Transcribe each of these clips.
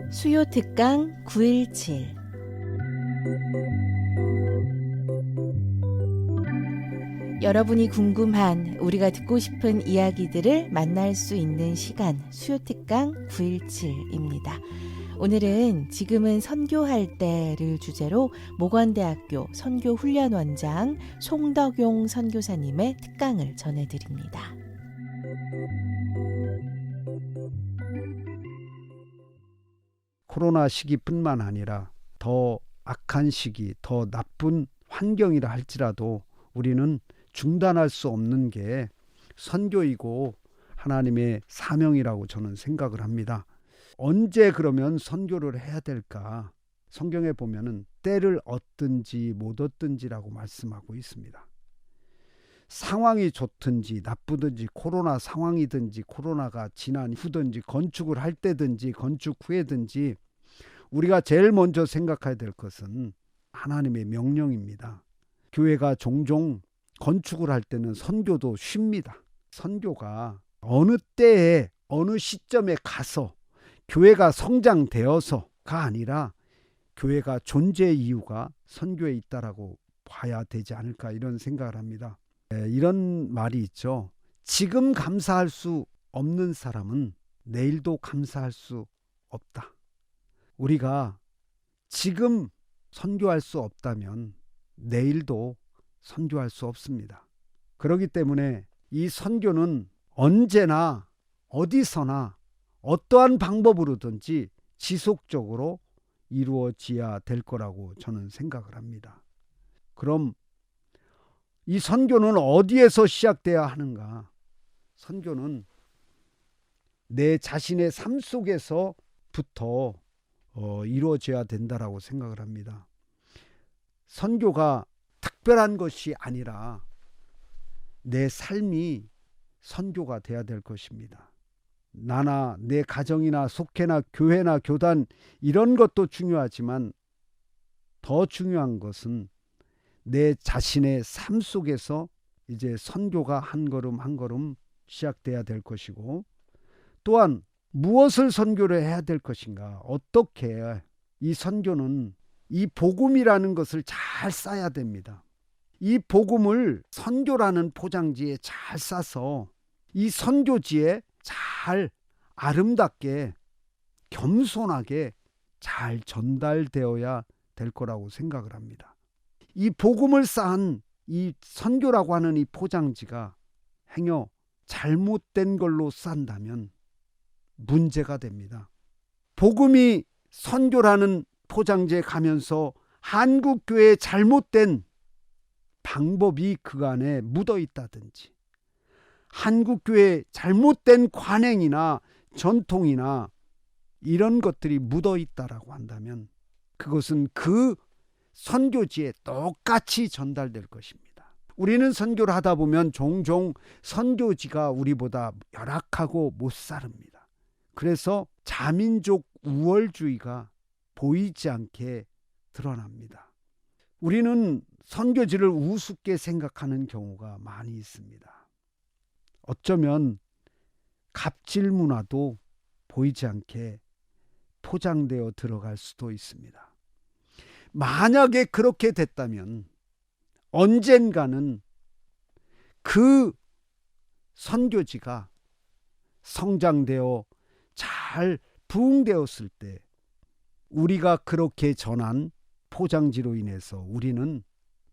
수요 특강 917. 여러분이 궁금한, 우리가 듣고 싶은 이야기들을 만날 수 있는 시간, 수요 특강 917입니다. 오늘은 지금은 선교할 때를 주제로 모관대학교 선교훈련원장 송덕용 선교사님의 특강을 전해드립니다. 코로나 시기뿐만 아니라 더 악한 시기, 더 나쁜 환경이라 할지라도 우리는 중단할 수 없는 게 선교이고 하나님의 사명이라고 저는 생각을 합니다. 언제 그러면 선교를 해야 될까? 성경에 보면은 때를 얻든지 못 얻든지라고 말씀하고 있습니다. 상황이 좋든지 나쁘든지, 코로나 상황이든지 코로나가 지난 후든지, 건축을 할 때든지 건축 후에든지, 우리가 제일 먼저 생각해야 될 것은 하나님의 명령입니다. 교회가 종종 건축을 할 때는 선교도 쉽니다. 선교가 어느 때에 어느 시점에 가서 교회가 성장되어서가 아니라 교회가 존재 이유가 선교에 있다라고 봐야 되지 않을까, 이런 생각을 합니다. 이런 말이 있죠. 지금 감사할 수 없는 사람은 내일도 감사할 수 없다. 우리가 지금 선교할 수 없다면 내일도 선교할 수 없습니다. 그렇기 때문에 이 선교는 언제나 어디서나 어떠한 방법으로든지 지속적으로 이루어져야 될 거라고 저는 생각을 합니다. 그럼 이 선교는 어디에서 시작돼야 하는가? 선교는 내 자신의 삶 속에서부터 이루어져야 된다라고 생각을 합니다. 선교가 특별한 것이 아니라 내 삶이 선교가 돼야 될 것입니다. 나나 내 가정이나 속회나 교회나 교단, 이런 것도 중요하지만 더 중요한 것은 내 자신의 삶 속에서 이제 선교가 한 걸음 한 걸음 시작돼야 될 것이고, 또한 무엇을 선교를 해야 될 것인가, 어떻게 이 선교는 이 복음이라는 것을 잘 싸야 됩니다. 이 복음을 선교라는 포장지에 잘 싸서 이 선교지에 잘 아름답게 겸손하게 잘 전달되어야 될 거라고 생각을 합니다. 이 복음을 쌓은 이 선교라고 하는 이 포장지가 행여 잘못된 걸로 싼다면 문제가 됩니다. 복음이 선교라는 포장지에 가면서 한국교회의 잘못된 방법이 그 안에 묻어 있다든지, 한국교회의 잘못된 관행이나 전통이나 이런 것들이 묻어 있다라고 한다면 그것은 그 선교지에 똑같이 전달될 것입니다. 우리는 선교를 하다 보면 종종 선교지가 우리보다 열악하고 못 살립니다. 그래서 자민족 우월주의가 보이지 않게 드러납니다. 우리는 선교지를 우습게 생각하는 경우가 많이 있습니다. 어쩌면 갑질 문화도 보이지 않게 포장되어 들어갈 수도 있습니다. 만약에 그렇게 됐다면 언젠가는 그 선교지가 성장되어 잘 부흥되었을 때 우리가 그렇게 전한 포장지로 인해서 우리는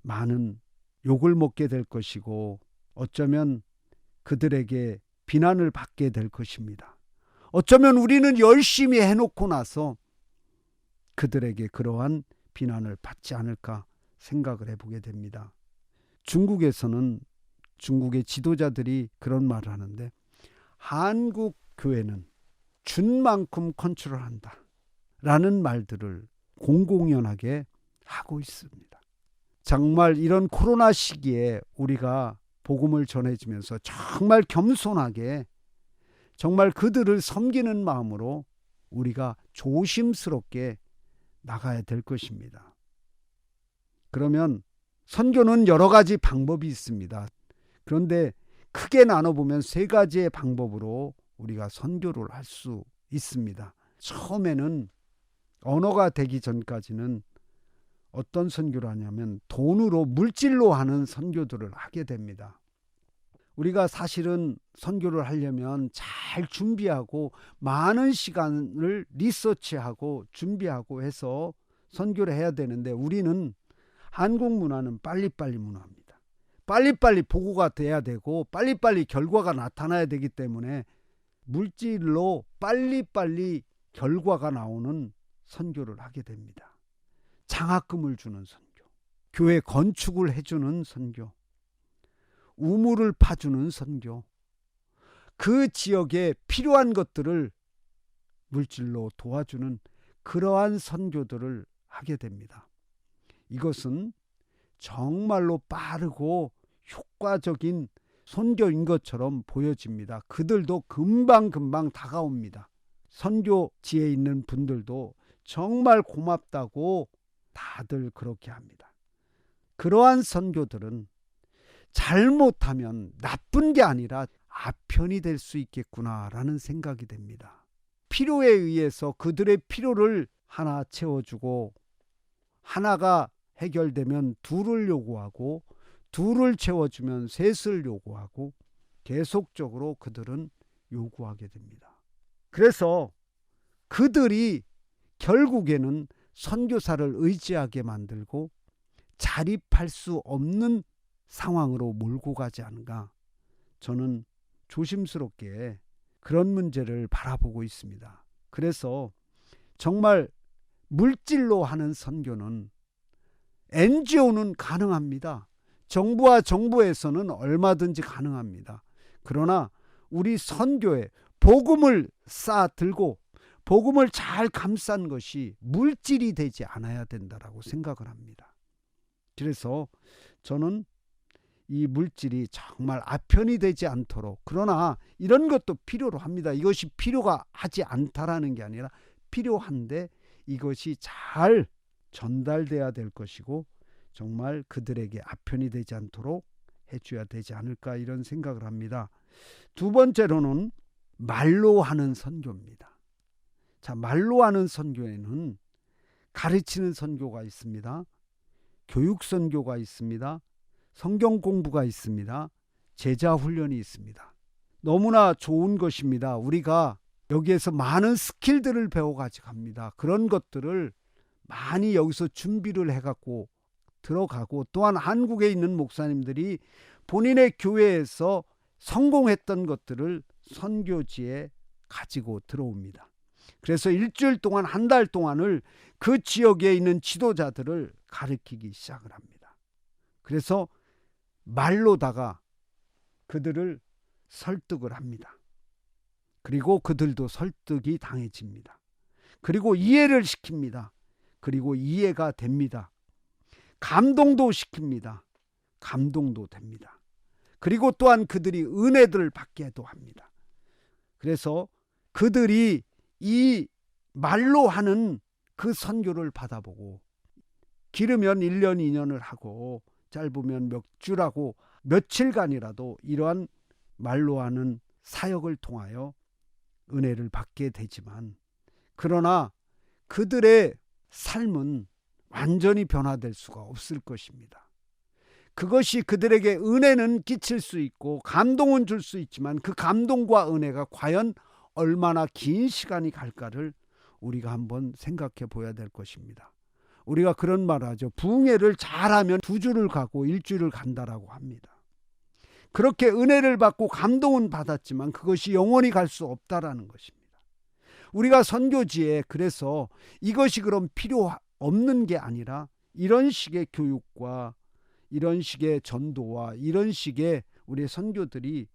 많은 욕을 먹게 될 것이고, 어쩌면 그들에게 비난을 받게 될 것입니다. 어쩌면 우리는 열심히 해놓고 나서 그들에게 그러한 비난을 받지 않을까 생각을 해보게 됩니다. 중국에서는 중국의 지도자들이 그런 말을 하는데, 한국 교회는 준 만큼 컨트롤한다 라는 말들을 공공연하게 하고 있습니다. 정말 이런 코로나 시기에 우리가 복음을 전해주면서 정말 겸손하게, 정말 그들을 섬기는 마음으로 우리가 조심스럽게 나가야 될 것입니다. 그러면 선교는 여러 가지 방법이 있습니다. 그런데 크게 나눠보면 세 가지의 방법으로 우리가 선교를 할 수 있습니다. 처음에는 언어가 되기 전까지는 어떤 선교를 하냐면 돈으로 물질로 하는 선교들을 하게 됩니다. 우리가 사실은 선교를 하려면 잘 준비하고 많은 시간을 리서치하고 준비하고 해서 선교를 해야 되는데 우리는 한국 문화는 빨리빨리 문화입니다. 빨리빨리 보고가 돼야 되고 빨리빨리 결과가 나타나야 되기 때문에 물질로 빨리빨리 결과가 나오는 선교를 하게 됩니다. 장학금을 주는 선교, 교회 건축을 해주는 선교, 우물을 파주는 선교, 그 지역에 필요한 것들을 물질로 도와주는 그러한 선교들을 하게 됩니다. 이것은 정말로 빠르고 효과적인 선교인 것처럼 보여집니다. 그들도 금방금방 다가옵니다. 선교지에 있는 분들도 정말 고맙다고 다들 그렇게 합니다. 그러한 선교들은 잘못하면 나쁜 게 아니라 아편이 될 수 있겠구나라는 생각이 됩니다. 필요에 의해서 그들의 필요를 하나 채워주고 하나가 해결되면 둘을 요구하고 둘을 채워주면 셋을 요구하고 계속적으로 그들은 요구하게 됩니다. 그래서 그들이 결국에는 선교사를 의지하게 만들고 자립할 수 없는 상황으로 몰고 가지 않은가, 저는 조심스럽게 그런 문제를 바라보고 있습니다. 그래서 정말 물질로 하는 선교는 NGO는 가능합니다. 정부와 정부에서는 얼마든지 가능합니다. 그러나 우리 선교에 복음을 쌓아들고 복음을 잘 감싼 것이 물질이 되지 않아야 된다라고 생각을 합니다. 그래서 저는 이 물질이 정말 아편이 되지 않도록, 그러나 이런 것도 필요로 합니다. 이것이 필요가 하지 않다라는 게 아니라 필요한데 이것이 잘 전달돼야 될 것이고 정말 그들에게 아편이 되지 않도록 해줘야 되지 않을까, 이런 생각을 합니다. 두 번째로는 말로 하는 선교입니다. 자, 말로 하는 선교에는 가르치는 선교가 있습니다. 교육 선교가 있습니다. 성경 공부가 있습니다. 제자 훈련이 있습니다. 너무나 좋은 것입니다. 우리가 여기에서 많은 스킬들을 배워가지고 갑니다. 그런 것들을 많이 여기서 준비를 해갖고 들어가고, 또한 한국에 있는 목사님들이 본인의 교회에서 성공했던 것들을 선교지에 가지고 들어옵니다. 그래서 일주일 동안, 한 달 동안을 그 지역에 있는 지도자들을 가르치기 시작을 합니다. 그래서 말로다가 그들을 설득을 합니다. 그리고 그들도 설득이 당해집니다. 그리고 이해를 시킵니다. 그리고 이해가 됩니다. 감동도 시킵니다. 감동도 됩니다. 그리고 또한 그들이 은혜들을 받게도 합니다. 그래서 그들이 이 말로 하는 그 선교를 받아보고, 길으면 1년, 2년을 하고 짧으면 몇 주라고 며칠간이라도 이러한 말로 하는 사역을 통하여 은혜를 받게 되지만, 그러나 그들의 삶은 완전히 변화될 수가 없을 것입니다. 그것이 그들에게 은혜는 끼칠 수 있고 감동은 줄 수 있지만 그 감동과 은혜가 과연 얼마나 긴 시간이 갈까를 우리가 한번 생각해 보아야 될 것입니다. 우리가 그런 말을 하죠. 부흥회를 잘하면 2주를 가고 1주를 간다라고 합니다. 그렇게 은혜를 받고 감동은 받았지만 그것이 영원히 갈 수 없다라는 것입니다. 우리가 선교지에 그래서 이것이 그럼 필요 없는 게 아니라 이런 식의 교육과 이런 식의 전도와 이런 식의 우리의 선교들이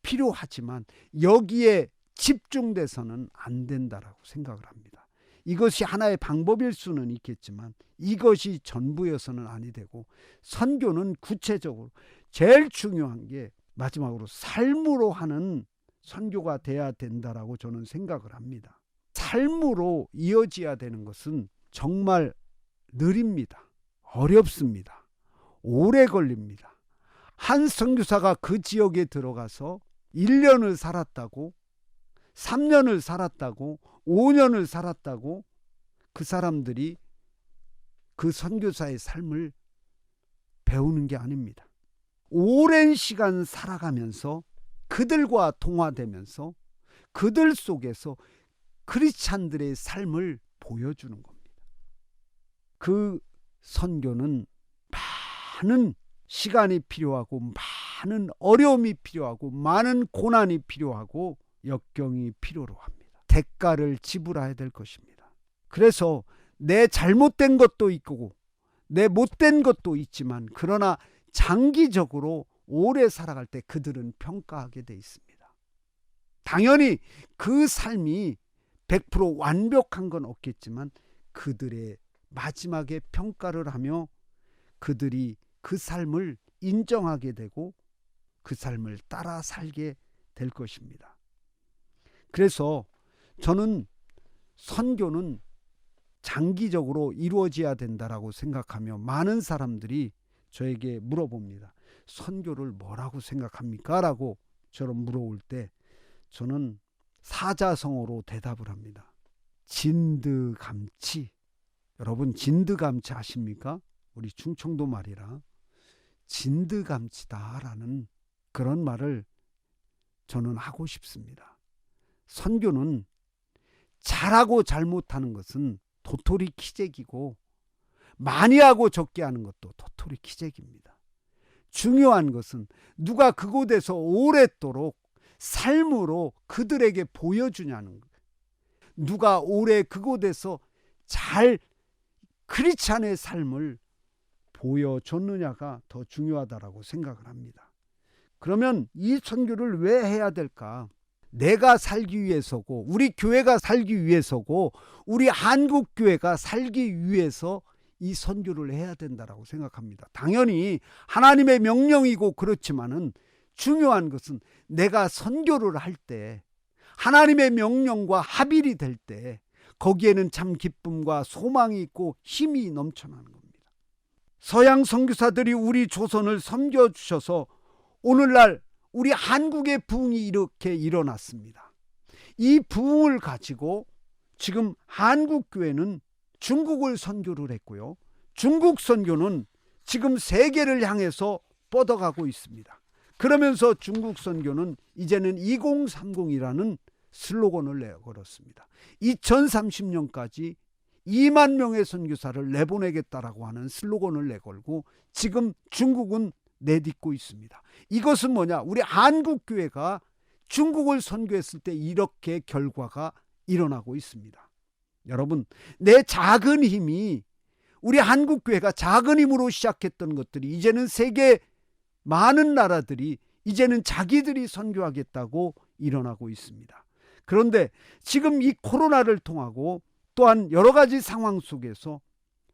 필요하지만 여기에 집중돼서는 안 된다라고 생각을 합니다. 이것이 하나의 방법일 수는 있겠지만 이것이 전부여서는 아니 되고, 선교는 구체적으로 제일 중요한 게 마지막으로 삶으로 하는 선교가 돼야 된다라고 저는 생각을 합니다. 삶으로 이어져야 되는 것은 정말 느립니다. 어렵습니다. 오래 걸립니다. 한 선교사가 그 지역에 들어가서 1년을 살았다고, 3년을 살았다고, 5년을 살았다고 그 사람들이 그 선교사의 삶을 배우는 게 아닙니다. 오랜 시간 살아가면서 그들과 통화되면서 그들 속에서 크리스찬들의 삶을 보여주는 겁니다. 그 선교는 많은 시간이 필요하고 많은 어려움이 필요하고 많은 고난이 필요하고 역경이 필요로 합니다. 대가를 지불해야 될 것입니다. 그래서 내 잘못된 것도 있고 내 못된 것도 있지만 그러나 장기적으로 오래 살아갈 때 그들은 평가하게 돼 있습니다. 당연히 그 삶이 100% 완벽한 건 없겠지만 그들의 마지막에 평가를 하며 그들이 그 삶을 인정하게 되고 그 삶을 따라 살게 될 것입니다. 그래서 저는 선교는 장기적으로 이루어져야 된다라고 생각하며 많은 사람들이 저에게 물어봅니다. 선교를 뭐라고 생각합니까? 라고 저를 물어올 때 저는 사자성어로 대답을 합니다. 진드감치. 여러분 진드감치 아십니까? 우리 충청도 말이라 진드감치다라는 그런 말을 저는 하고 싶습니다. 선교는 잘하고 잘못하는 것은 도토리 키재기고 많이 하고 적게 하는 것도 도토리 키재기입니다. 중요한 것은 누가 그곳에서 오랫도록 삶으로 그들에게 보여주냐는 거예요. 누가 오래 그곳에서 잘 크리스찬의 삶을 보여줬느냐가 더 중요하다라고 생각을 합니다. 그러면 이 선교를 왜 해야 될까? 내가 살기 위해서고 우리 교회가 살기 위해서고 우리 한국교회가 살기 위해서 이 선교를 해야 된다라고 생각합니다. 당연히 하나님의 명령이고 그렇지만은 중요한 것은 내가 선교를 할 때 하나님의 명령과 합일이 될 때 거기에는 참 기쁨과 소망이 있고 힘이 넘쳐나는 겁니다. 서양 선교사들이 우리 조선을 섬겨주셔서 오늘날 우리 한국의 부흥이 이렇게 일어났습니다. 이 부흥을 가지고 지금 한국교회는 중국을 선교를 했고요. 중국 선교는 지금 세계를 향해서 뻗어가고 있습니다. 그러면서 중국 선교는 이제는 2030이라는 슬로건을 내걸었습니다. 2030년까지 2만 명의 선교사를 내보내겠다라고 하는 슬로건을 내걸고 지금 중국은 내딛고 있습니다. 이것은 뭐냐? 우리 한국교회가 중국을 선교했을 때 이렇게 결과가 일어나고 있습니다. 여러분, 내 작은 힘이 우리 한국교회가 작은 힘으로 시작했던 것들이 이제는 세계 많은 나라들이 이제는 자기들이 선교하겠다고 일어나고 있습니다. 그런데 지금 이 코로나를 통하고 또한 여러 가지 상황 속에서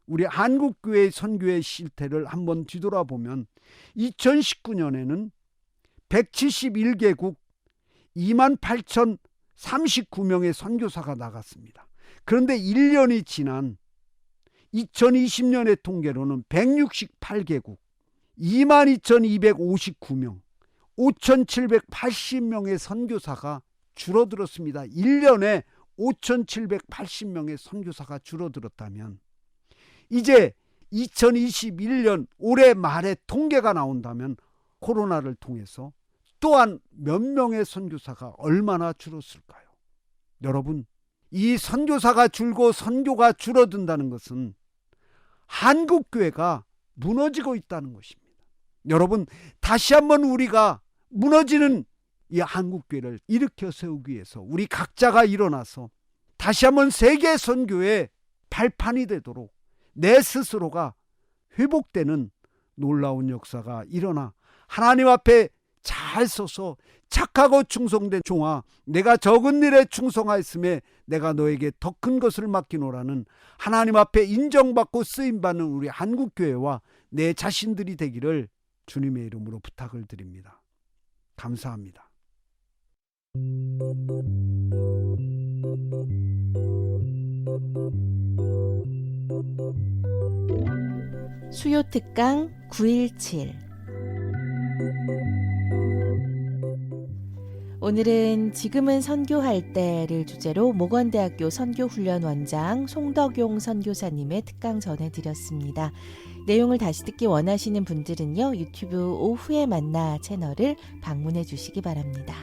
우리 한국교회의 선교의 실태를 한번 뒤돌아보면 2019년에는 171개국 28,039명의 선교사가 나갔습니다. 그런데 1년이 지난 2020년의 통계로는 168개국 22,259명 5,780명의 선교사가 줄어들었습니다. 1년에 5,780명의 선교사가 줄어들었다면 이제 2021년 올해 말에 통계가 나온다면 코로나를 통해서 또한 몇 명의 선교사가 얼마나 줄었을까요? 여러분, 이 선교사가 줄고 선교가 줄어든다는 것은 한국교회가 무너지고 있다는 것입니다. 여러분, 다시 한번 우리가 무너지는 이 한국교회를 일으켜 세우기 위해서 우리 각자가 일어나서 다시 한번 세계 선교의 발판이 되도록 내 스스로가 회복되는 놀라운 역사가 일어나 하나님 앞에 잘 서서 착하고 충성된 종아, 내가 적은 일에 충성하였음에 내가 너에게 더 큰 것을 맡기노라는 하나님 앞에 인정받고 쓰임받는 우리 한국교회와 내 자신들이 되기를 주님의 이름으로 부탁을 드립니다. 감사합니다. 수요 특강 917. 오늘은 지금은 선교할 때를 주제로 모건대학교 선교훈련 원장 송덕용 선교사님의 특강 전해드렸습니다. 내용을 다시 듣기 원하시는 분들은요, 유튜브 오후에 만나 채널을 방문해 주시기 바랍니다.